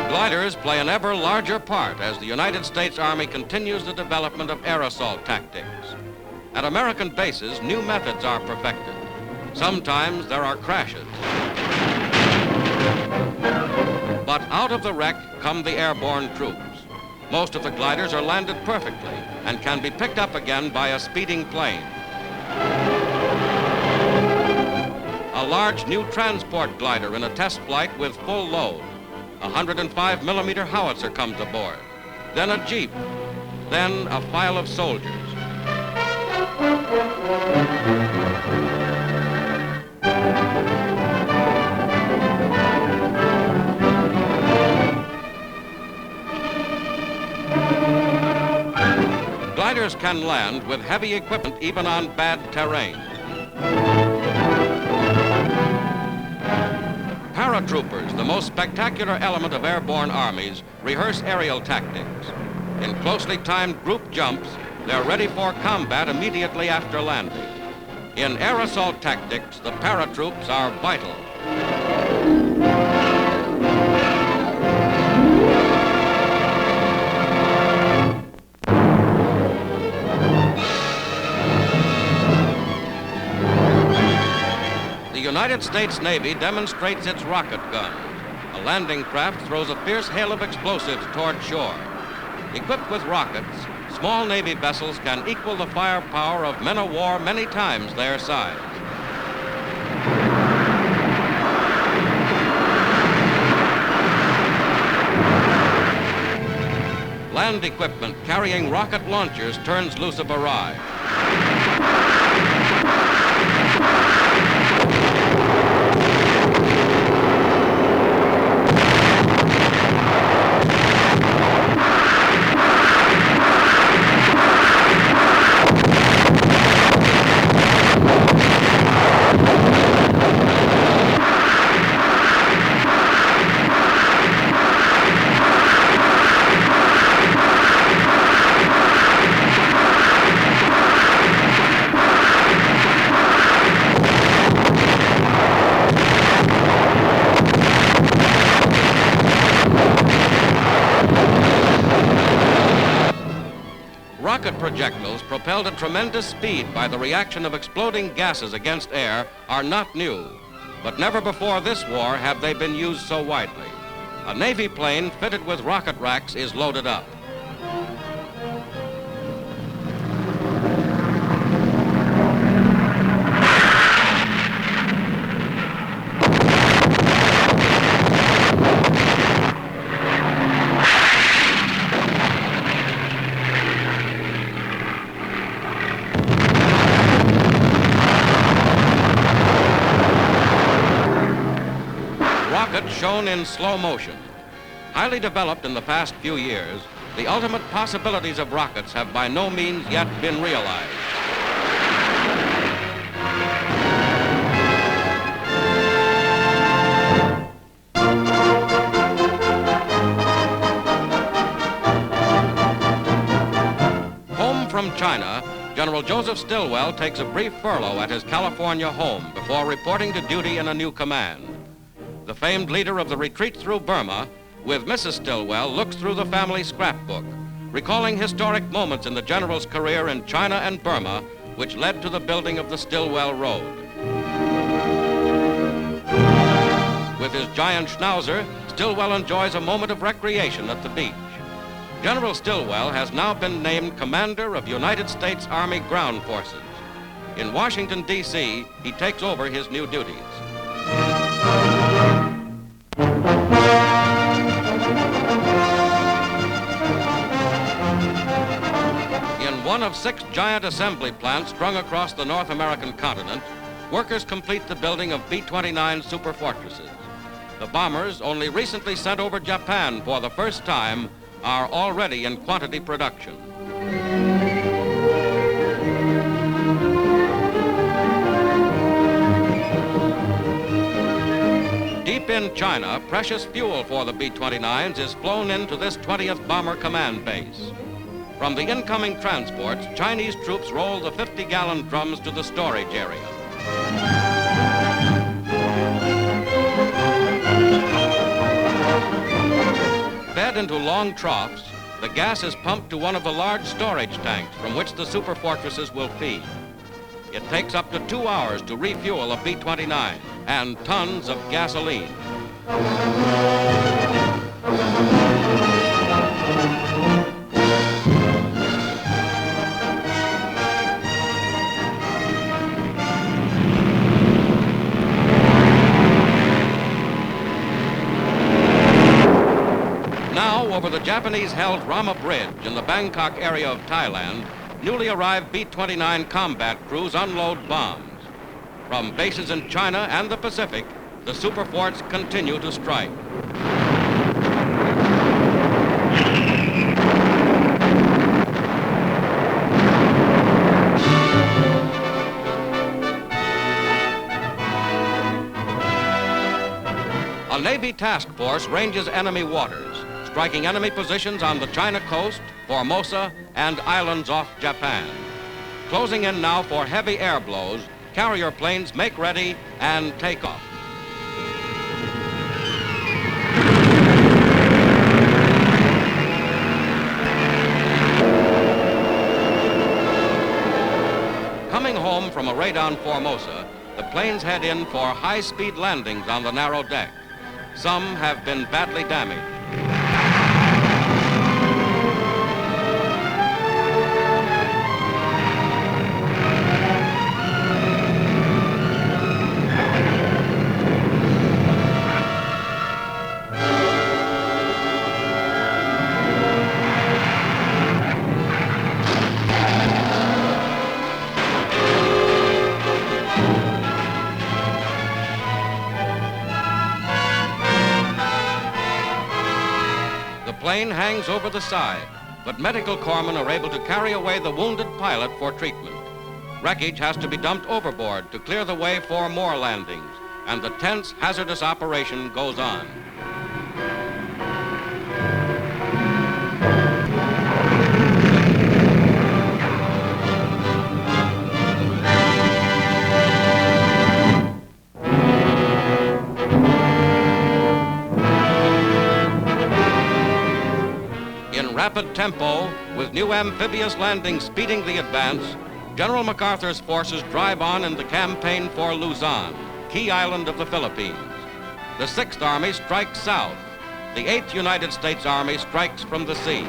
Gliders play an ever larger part as the United States Army continues the development of air assault tactics. At American bases, new methods are perfected. Sometimes there are crashes. But out of the wreck come the airborne troops. Most of the gliders are landed perfectly and can be picked up again by a speeding plane. A large new transport glider in a test flight with full load. A 105mm howitzer comes aboard, then a jeep, then a file of soldiers. Gliders can land with heavy equipment even on bad terrain. Paratroopers, the most spectacular element of airborne armies, rehearse aerial tactics. In closely timed group jumps, they're ready for combat immediately after landing. In air assault tactics, the paratroops are vital. The United States Navy demonstrates its rocket guns. A landing craft throws a fierce hail of explosives toward shore. Equipped with rockets, small Navy vessels can equal the firepower of men of war many times their size. Land equipment carrying rocket launchers turns loose a barrage. Rocket projectiles propelled at tremendous speed by the reaction of exploding gases against air are not new, but never before this war have they been used so widely. A Navy plane fitted with rocket racks is loaded up. Rockets shown in slow motion. Highly developed in the past few years, the ultimate possibilities of rockets have by no means yet been realized. Home from China, General Joseph Stilwell takes a brief furlough at his California home before reporting to duty in a new command. The famed leader of the retreat through Burma, with Mrs. Stilwell, looks through the family scrapbook, recalling historic moments in the general's career in China and Burma, which led to the building of the Stilwell Road. With his giant schnauzer, Stilwell enjoys a moment of recreation at the beach. General Stilwell has now been named Commander of United States Army Ground Forces. In Washington, D.C., he takes over his new duties. In one of 6 giant assembly plants strung across the North American continent, workers complete the building of B-29 superfortresses. The bombers, only recently sent over Japan for the first time, are already in quantity production. Deep in in China, precious fuel for the B-29s is flown into this 20th Bomber Command Base. From the incoming transports, Chinese troops roll the 50-gallon drums to the storage area. Fed into long troughs, the gas is pumped to one of the large storage tanks from which the superfortresses will feed. It takes up to 2 hours to refuel a B-29 and tons of gasoline. Now, over the Japanese-held Rama Bridge in the Bangkok area of Thailand, newly arrived B-29 combat crews unload bombs. From bases in China and the Pacific, the superforts continue to strike. A Navy task force ranges enemy waters, striking enemy positions on the China coast, Formosa, and islands off Japan. Closing in now for heavy air blows, carrier planes make ready and take off. Coming home from a raid on Formosa, the planes head in for high-speed landings on the narrow deck. Some have been badly damaged. The plane hangs over the side, but medical corpsmen are able to carry away the wounded pilot for treatment. Wreckage has to be dumped overboard to clear the way for more landings, and the tense, hazardous operation goes on. Rapid tempo, with new amphibious landings speeding the advance, General MacArthur's forces drive on in the campaign for Luzon, key island of the Philippines. The 6th Army strikes south. The 8th United States Army strikes from the sea.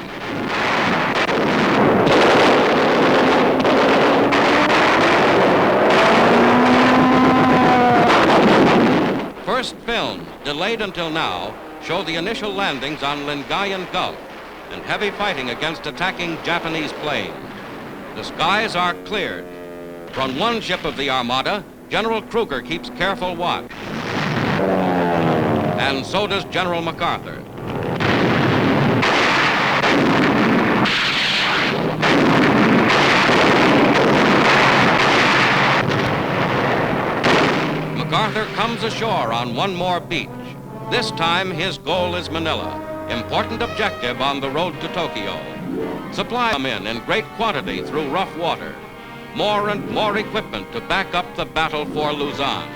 First films, delayed until now, show the initial landings on Lingayen Gulf and heavy fighting against attacking Japanese planes. The skies are cleared. From one ship of the Armada, General Krueger keeps careful watch. And so does General MacArthur. MacArthur comes ashore on one more beach. This time his goal is Manila. Important objective on the road to Tokyo. Supply come in great quantity through rough water. More and more equipment to back up the battle for Luzon.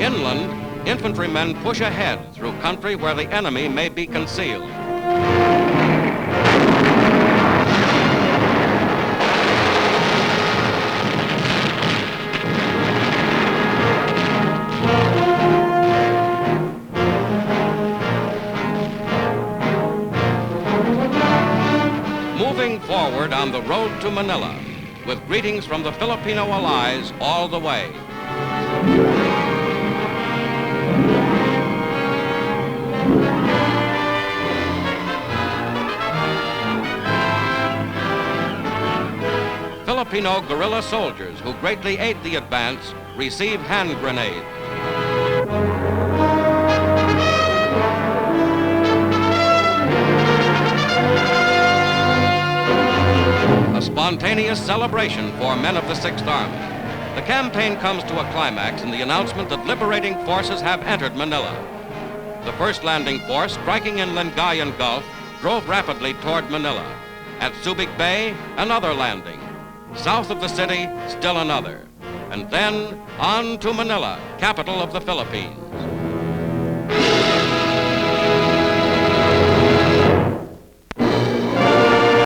Inland, infantrymen push ahead through country where the enemy may be concealed. Moving forward on the road to Manila, with greetings from the Filipino allies all the way. Filipino guerrilla soldiers who greatly aid the advance receive hand grenades. a spontaneous celebration for men of the 6th Army. The campaign comes to a climax in the announcement that liberating forces have entered Manila. The first landing force, striking in Lingayen Gulf, drove rapidly toward Manila. At Subic Bay, another landing. South of the city, still another. And then on to Manila, capital of the Philippines.